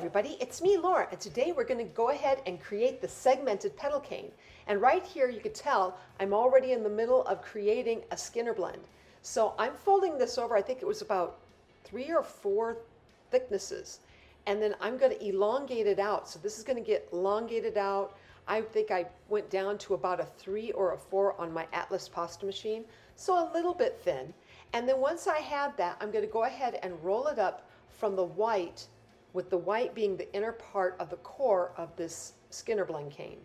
everybody, it's me, Laura, and today we're going to go ahead and create the segmented petal cane. And right here you can tell I'm already in the middle of creating a Skinner blend. So I'm folding this over, I think it was about 3 or 4 thicknesses. And then I'm going to elongate it out. So this is going to get elongated out. I think I went down to about a 3 or a 4 on my Atlas pasta machine, so a little bit thin. And then once I have that, I'm going to go ahead and roll it up from the white, with the white being the inner part of the core of this Skinner blend cane.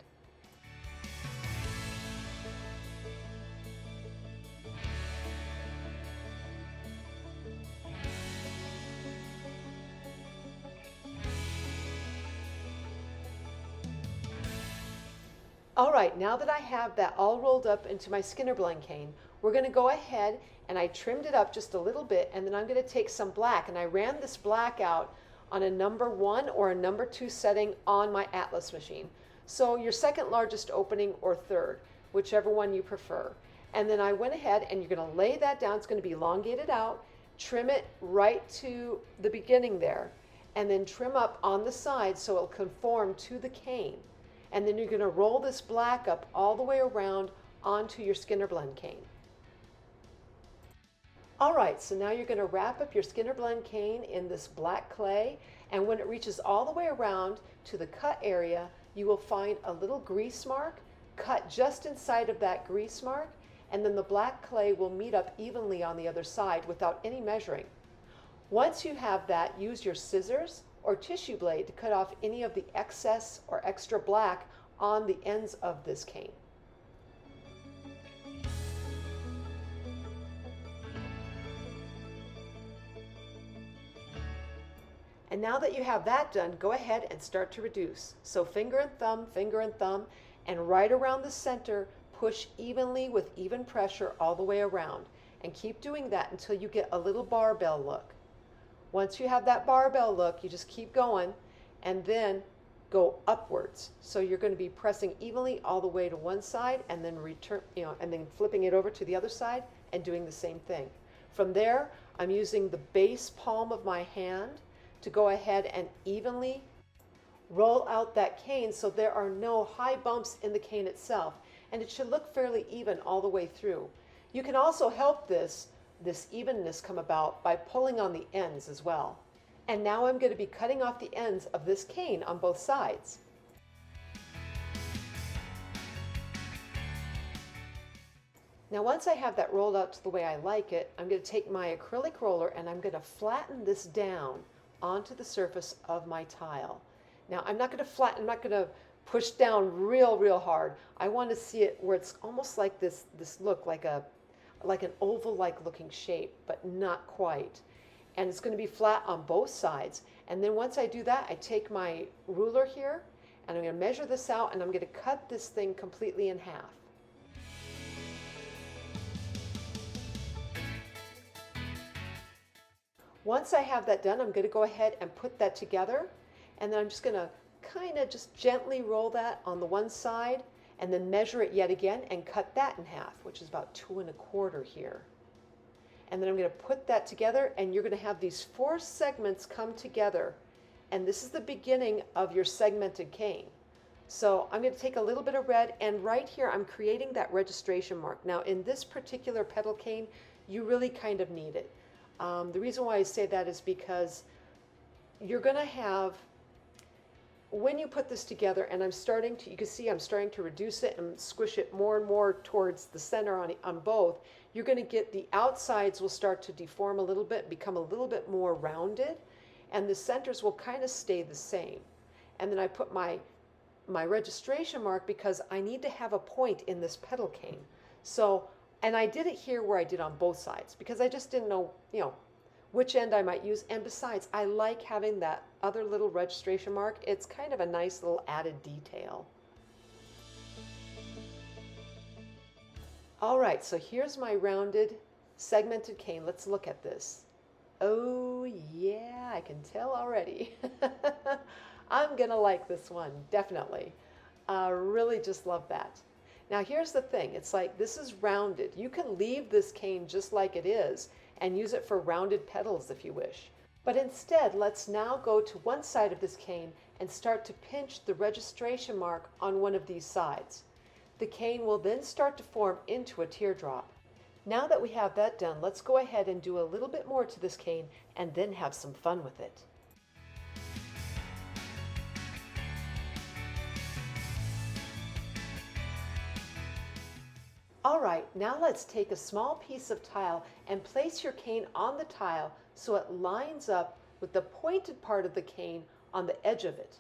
All right, now that I have that all rolled up into my Skinner blend cane, we're going to go ahead and I trimmed it up just a little bit, and then I'm going to take some black, and I ran this black out on a number 1 or a number 2 setting on my Atlas machine. So your second largest opening or third, whichever one you prefer. And then I went ahead and you're going to lay that down. It's going to be elongated out, trim it right to the beginning there, and then trim up on the side so it'll conform to the cane. And then you're going to roll this black up all the way around onto your Skinner blend cane. All right, so now you're going to wrap up your Skinner blend cane in this black clay, and when it reaches all the way around to the cut area, you will find a little grease mark. Cut just inside of that grease mark, and then the black clay will meet up evenly on the other side without any measuring. Once you have that, use your scissors or tissue blade to cut off any of the excess or extra black on the ends of this cane. And now that you have that done, go ahead and start to reduce. So finger and thumb, and right around the center, push evenly with even pressure all the way around. And keep doing that until you get a little barbell look. Once you have that barbell look, you just keep going and then go upwards. So you're going to be pressing evenly all the way to one side and then return, and then flipping it over to the other side and doing the same thing. From there, I'm using the base palm of my hand to go ahead and evenly roll out that cane so there are no high bumps in the cane itself, and it should look fairly even all the way through. You can also help this evenness come about by pulling on the ends as well. And now I'm going to be cutting off the ends of this cane on both sides. Now once I have that rolled out to the way I like it, I'm going to take my acrylic roller and I'm going to flatten this down onto the surface of my tile. Now I'm not going to push down real hard. I want to see it where it's almost like this look like an oval-like looking shape, but not quite. And it's going to be flat on both sides. And then once I do that, I take my ruler here and I'm going to measure this out, and I'm going to cut this thing completely in half. Once I have that done, I'm going to go ahead and put that together, and then I'm just going to kind of just gently roll that on the one side and then measure it yet again and cut that in half, which is about 2 1/4 here. And then I'm going to put that together, and you're going to have these 4 segments come together, and this is the beginning of your segmented cane. So I'm going to take a little bit of red, and right here I'm creating that registration mark. Now in this particular petal cane, you really kind of need it. The reason why I say that is because you're going to have, when you put this together, and you can see I'm starting to reduce it and squish it more and more towards the center on both, you're going to get the outsides will start to deform a little bit, become a little bit more rounded, and the centers will kind of stay the same. And then I put my registration mark because I need to have a point in this petal cane. So, and I did it here where I did on both sides because I just didn't know, which end I might use. And besides, I like having that other little registration mark. It's kind of a nice little added detail. All right, so here's my rounded segmented cane. Let's look at this. Oh yeah, I can tell already. I'm gonna like this one, definitely. Really just love that. Now here's the thing, it's like this is rounded. You can leave this cane just like it is and use it for rounded petals if you wish. But instead, let's now go to one side of this cane and start to pinch the registration mark on one of these sides. The cane will then start to form into a teardrop. Now that we have that done, let's go ahead and do a little bit more to this cane and then have some fun with it. All right, now let's take a small piece of tile and place your cane on the tile so it lines up with the pointed part of the cane on the edge of it.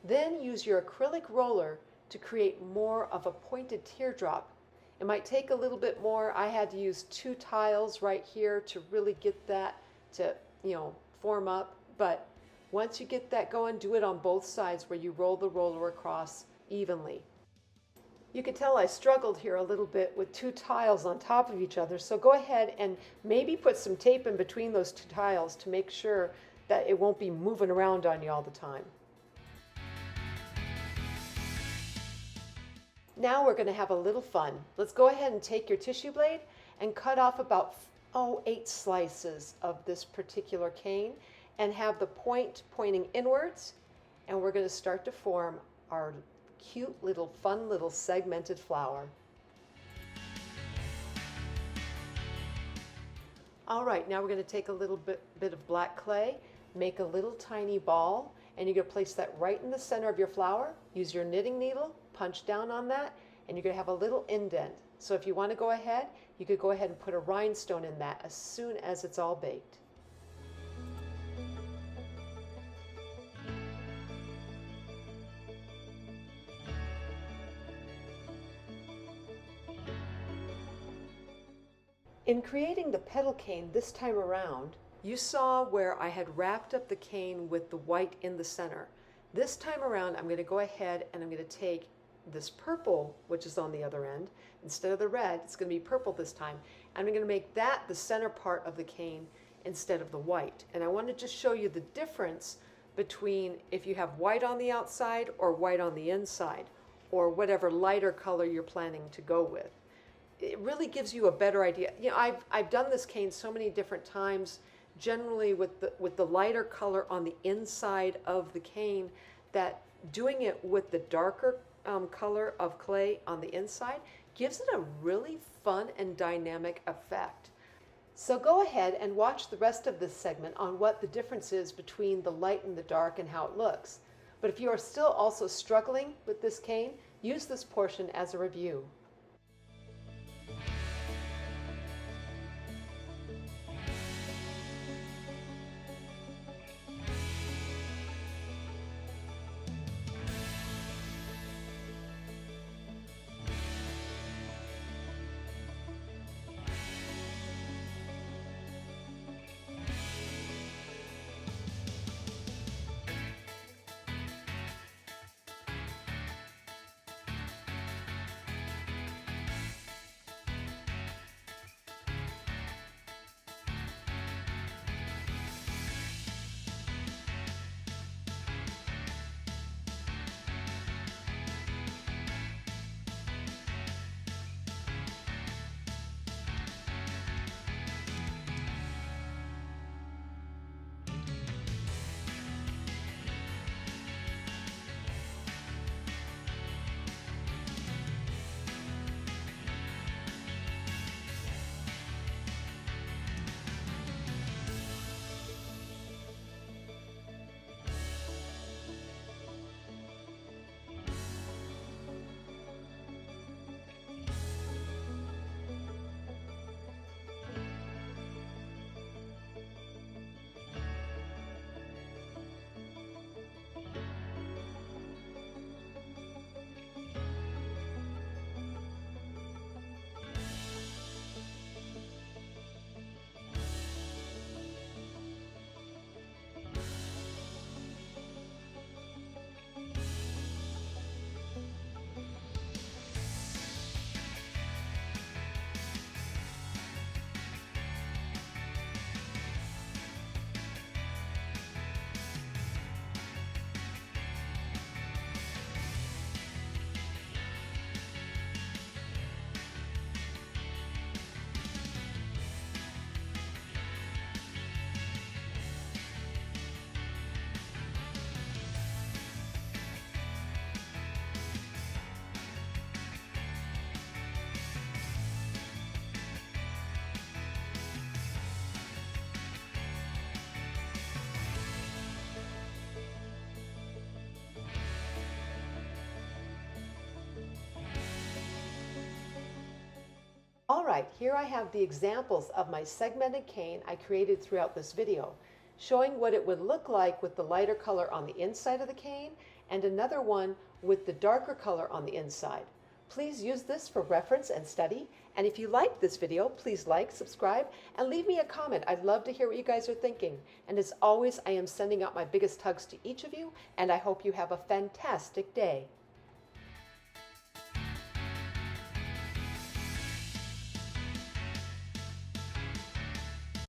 Then use your acrylic roller to create more of a pointed teardrop. It might take a little bit more. I had to use 2 tiles right here to really get that to, form up. But once you get that going, do it on both sides where you roll the roller across evenly. You can tell I struggled here a little bit with 2 tiles on top of each other, so go ahead and maybe put some tape in between those 2 tiles to make sure that it won't be moving around on you all the time. Now we're going to have a little fun. Let's go ahead and take your tissue blade and cut off about 8 slices of this particular cane and have the point pointing inwards, and we're going to start to form our cute little fun little segmented flower. All right, now we're going to take a little bit of black clay, make a little tiny ball, and you're going to place that right in the center of your flower. Use your knitting needle, punch down on that, and you're going to have a little indent. So if you want to go ahead, you could go ahead and put a rhinestone in that as soon as it's all baked. In creating the petal cane this time around, you saw where I had wrapped up the cane with the white in the center. This time around, I'm going to go ahead and I'm going to take this purple, which is on the other end. Instead of the red, it's going to be purple this time. And I'm going to make that the center part of the cane instead of the white. And I want to just show you the difference between if you have white on the outside or white on the inside, or whatever lighter color you're planning to go with. It really gives you a better idea. I've done this cane so many different times, generally with the lighter color on the inside of the cane, that doing it with the darker color of clay on the inside gives it a really fun and dynamic effect. So go ahead and watch the rest of this segment on what the difference is between the light and the dark and how it looks. But if you are still also struggling with this cane, use this portion as a review. Alright, here I have the examples of my segmented cane I created throughout this video, showing what it would look like with the lighter color on the inside of the cane and another one with the darker color on the inside. Please use this for reference and study, and if you liked this video, please like, subscribe, and leave me a comment. I'd love to hear what you guys are thinking. And as always, I am sending out my biggest hugs to each of you, and I hope you have a fantastic day.